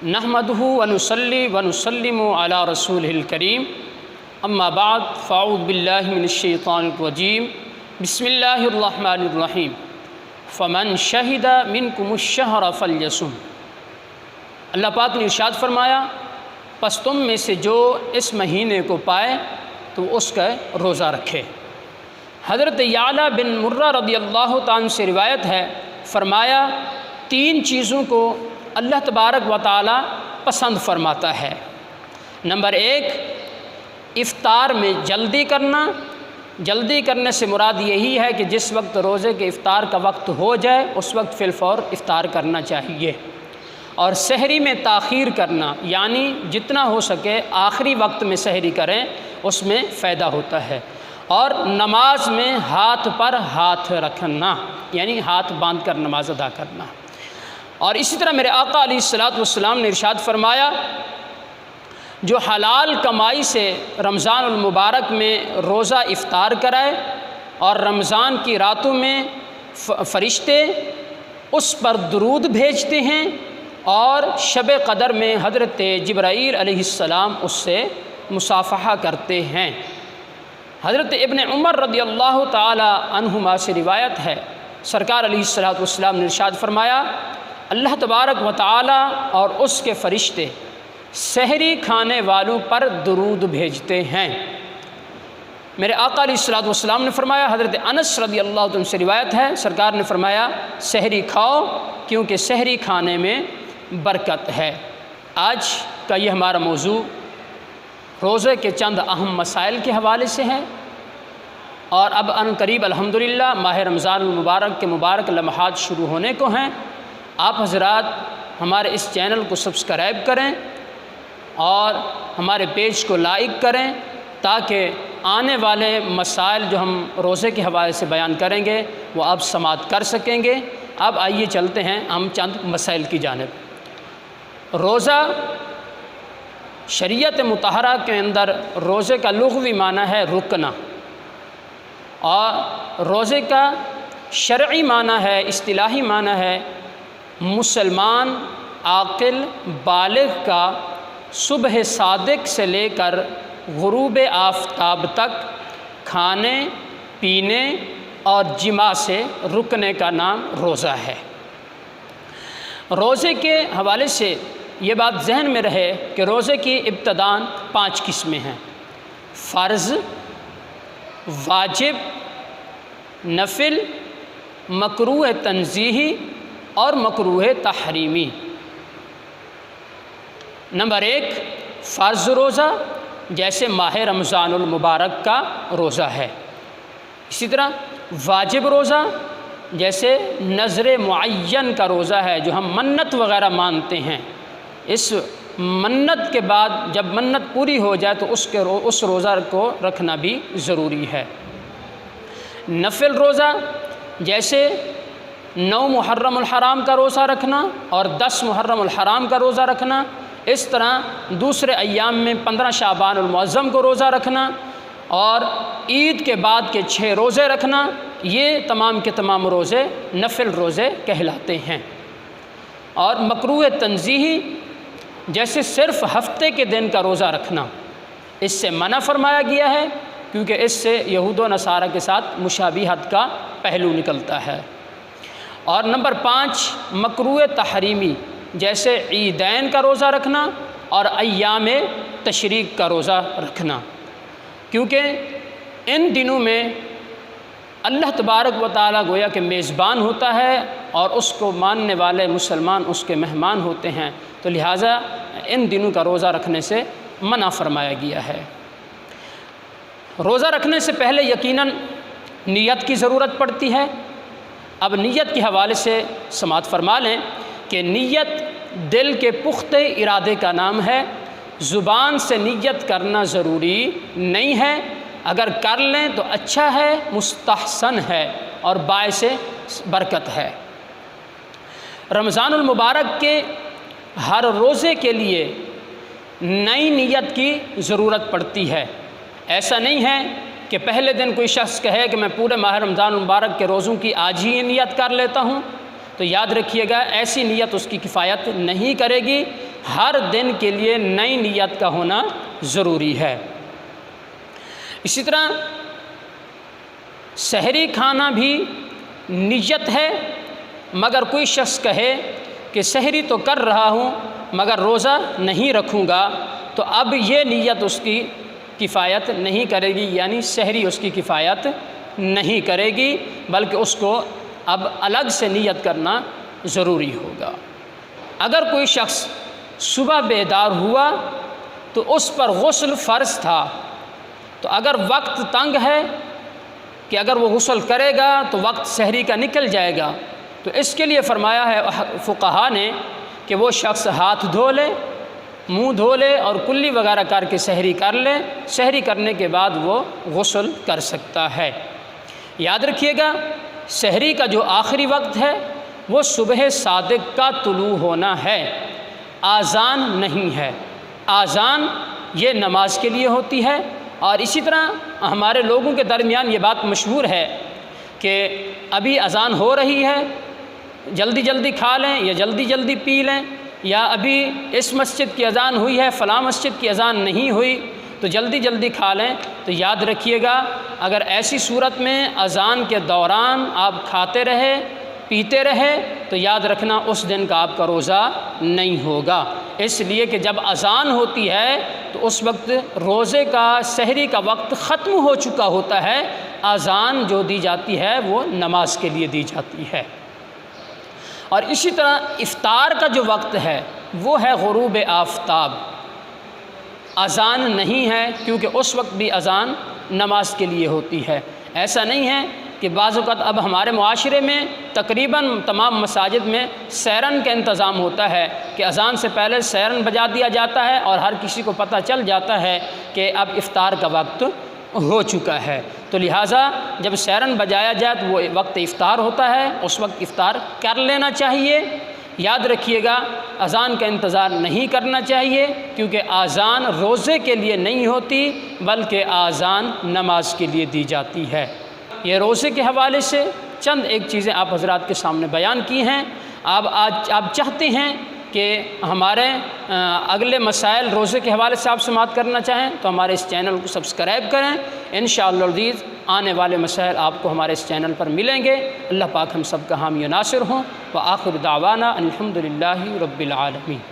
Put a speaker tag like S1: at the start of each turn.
S1: نحمدہ ونصلی ونسلم علی رسولہ الکریم اما بعد فاعوذ باللہ من الشیطان الرجیم بسم اللہ الرحمن الرحیم فمن شہد منکم الشہر فلیصم۔ اللہ پاک نے ارشاد فرمایا پس تم میں سے جو اس مہینے کو پائے تو اس کا روزہ رکھے۔ حضرت یعلا بن مرہ رضی اللہ تعالیٰ سے روایت ہے، فرمایا تین چیزوں کو اللہ تبارک و تعالی پسند فرماتا ہے۔ نمبر ایک، افطار میں جلدی کرنا۔ جلدی کرنے سے مراد یہی ہے کہ جس وقت روزے کے افطار کا وقت ہو جائے اس وقت فی الفور افطار کرنا چاہیے، اور سحری میں تاخیر کرنا، یعنی جتنا ہو سکے آخری وقت میں سحری کریں، اس میں فائدہ ہوتا ہے۔ اور نماز میں ہاتھ پر ہاتھ رکھنا، یعنی ہاتھ باندھ کر نماز ادا کرنا۔ اور اسی طرح میرے آقا علیہ الصلوۃ والسلام نے ارشاد فرمایا جو حلال کمائی سے رمضان المبارک میں روزہ افطار کرائے اور رمضان کی راتوں میں فرشتے اس پر درود بھیجتے ہیں، اور شب قدر میں حضرت جبرائیل علیہ السلام اس سے مصافحہ کرتے ہیں۔ حضرت ابن عمر رضی اللہ تعالی عنہما سے روایت ہے، سرکار علیہ الصلوۃ والسلام نے ارشاد فرمایا اللہ تبارک و تعالی اور اس کے فرشتے سحری کھانے والوں پر درود بھیجتے ہیں۔ میرے آقا علیہ الصلوۃ والسلام نے فرمایا، حضرت انس رضی اللہ عنہ سے روایت ہے، سرکار نے فرمایا سحری کھاؤ کیونکہ سحری کھانے میں برکت ہے۔ آج کا یہ ہمارا موضوع روزے کے چند اہم مسائل کے حوالے سے ہے، اور اب ان قریب الحمدللہ ماہ رمضان المبارک کے مبارک لمحات شروع ہونے کو ہیں۔ آپ حضرات ہمارے اس چینل کو سبسکرائب کریں اور ہمارے پیج کو لائک کریں تاکہ آنے والے مسائل جو ہم روزے کے حوالے سے بیان کریں گے وہ آپ سماعت کر سکیں گے۔ اب آئیے چلتے ہیں ہم چند مسائل کی جانب۔ روزہ شریعت مطہرہ کے اندر روزے کا لغوی معنی ہے رکنا، اور روزے کا شرعی معنی ہے، اصطلاحی معنی ہے مسلمان عاقل بالغ کا صبح صادق سے لے کر غروب آفتاب تک کھانے پینے اور جماع سے رکنے کا نام روزہ ہے۔ روزے کے حوالے سے یہ بات ذہن میں رہے کہ روزے کی ابتداءً 5 قسمیں ہیں: فرض، واجب، نفل، مکروہ تنزیہی اور مکروہ تحریمی۔ نمبر 1، فرض روزہ جیسے ماہ رمضان المبارک کا روزہ ہے۔ اسی طرح واجب روزہ جیسے نذر معین کا روزہ ہے جو ہم منت وغیرہ مانتے ہیں، اس منت کے بعد جب منت پوری ہو جائے تو اس روزہ کو رکھنا بھی ضروری ہے۔ نفل روزہ جیسے 9 محرم الحرام کا روزہ رکھنا اور 10 محرم الحرام کا روزہ رکھنا، اس طرح دوسرے ایام میں 15 شعبان المعظم کو روزہ رکھنا، اور عید کے بعد کے 6 روزے رکھنا، یہ تمام کے تمام روزے نفل روزے کہلاتے ہیں۔ اور مکروہ تنزیہی جیسے صرف ہفتے کے دن کا روزہ رکھنا، اس سے منع فرمایا گیا ہے کیونکہ اس سے یہود و نصارہ کے ساتھ مشابہت کا پہلو نکلتا ہے۔ اور نمبر 5، مکروہ تحریمی جیسے عیدین کا روزہ رکھنا اور ایام تشریق کا روزہ رکھنا، کیونکہ ان دنوں میں اللہ تبارک و تعالیٰ گویا کہ میزبان ہوتا ہے اور اس کو ماننے والے مسلمان اس کے مہمان ہوتے ہیں، تو لہٰذا ان دنوں کا روزہ رکھنے سے منع فرمایا گیا ہے۔ روزہ رکھنے سے پہلے یقیناً نیت کی ضرورت پڑتی ہے۔ اب نیت کے حوالے سے سماعت فرما لیں کہ نیت دل کے پختہ ارادے کا نام ہے۔ زبان سے نیت کرنا ضروری نہیں ہے، اگر کر لیں تو اچھا ہے، مستحسن ہے اور باعث برکت ہے۔ رمضان المبارک کے ہر روزے کے لیے نئی نیت کی ضرورت پڑتی ہے۔ ایسا نہیں ہے کہ پہلے دن کوئی شخص کہے کہ میں پورے ماہ رمضان المبارک کے روزوں کی آج ہی نیت کر لیتا ہوں، تو یاد رکھیے گا ایسی نیت اس کی کفایت نہیں کرے گی، ہر دن کے لیے نئی نیت کا ہونا ضروری ہے۔ اسی طرح سحری کھانا بھی نیت ہے، مگر کوئی شخص کہے کہ سحری تو کر رہا ہوں مگر روزہ نہیں رکھوں گا، تو اب یہ نیت اس کی کفایت نہیں کرے گی، یعنی سحری اس کی کفایت نہیں کرے گی، بلکہ اس کو اب الگ سے نیت کرنا ضروری ہوگا۔ اگر کوئی شخص صبح بیدار ہوا تو اس پر غسل فرض تھا، تو اگر وقت تنگ ہے کہ اگر وہ غسل کرے گا تو وقت سحری کا نکل جائے گا، تو اس کے لیے فرمایا ہے فقہا نے کہ وہ شخص ہاتھ دھو لے، منہ دھو لے اور کلی وغیرہ کر کے سحری کر لے، سحری کرنے کے بعد وہ غسل کر سکتا ہے۔ یاد رکھیے گا، سحری کا جو آخری وقت ہے وہ صبح صادق کا طلوع ہونا ہے، آذان نہیں ہے۔ آذان یہ نماز کے لیے ہوتی ہے، اور اسی طرح ہمارے لوگوں کے درمیان یہ بات مشہور ہے کہ ابھی اذان ہو رہی ہے، جلدی جلدی کھا لیں یا جلدی جلدی پی لیں، یا ابھی اس مسجد کی اذان ہوئی ہے فلاں مسجد کی اذان نہیں ہوئی تو جلدی جلدی کھا لیں۔ تو یاد رکھیے گا، اگر ایسی صورت میں اذان کے دوران آپ کھاتے رہے پیتے رہے تو یاد رکھنا اس دن کا آپ کا روزہ نہیں ہوگا، اس لیے کہ جب اذان ہوتی ہے تو اس وقت روزے کا سحری کا وقت ختم ہو چکا ہوتا ہے، اذان جو دی جاتی ہے وہ نماز کے لیے دی جاتی ہے۔ اور اسی طرح افطار کا جو وقت ہے وہ ہے غروب آفتاب، اذان نہیں ہے، کیونکہ اس وقت بھی اذان نماز کے لیے ہوتی ہے۔ ایسا نہیں ہے کہ بعض اوقات اب ہمارے معاشرے میں تقریباً تمام مساجد میں سیرن کا انتظام ہوتا ہے کہ اذان سے پہلے سیرن بجا دیا جاتا ہے اور ہر کسی کو پتہ چل جاتا ہے کہ اب افطار کا وقت ہو چکا ہے، تو لہٰذا جب سیرن بجایا جائے تو وہ وقت افطار ہوتا ہے، اس وقت افطار کر لینا چاہیے۔ یاد رکھیے گا، اذان کا انتظار نہیں کرنا چاہیے، کیونکہ اذان روزے کے لیے نہیں ہوتی بلکہ اذان نماز کے لیے دی جاتی ہے۔ یہ روزے کے حوالے سے چند ایک چیزیں آپ حضرات کے سامنے بیان کی ہیں۔ آپ چاہتے ہیں کہ ہمارے اگلے مسائل روزے کے حوالے سے آپ سماعت کرنا چاہیں تو ہمارے اس چینل کو سبسکرائب کریں، انشاءاللہ العزیز آنے والے مسائل آپ کو ہمارے اس چینل پر ملیں گے۔ اللہ پاک ہم سب کا حامی و ناصر ہوں، وآخر دعوانا الحمدللہ رب العالمین۔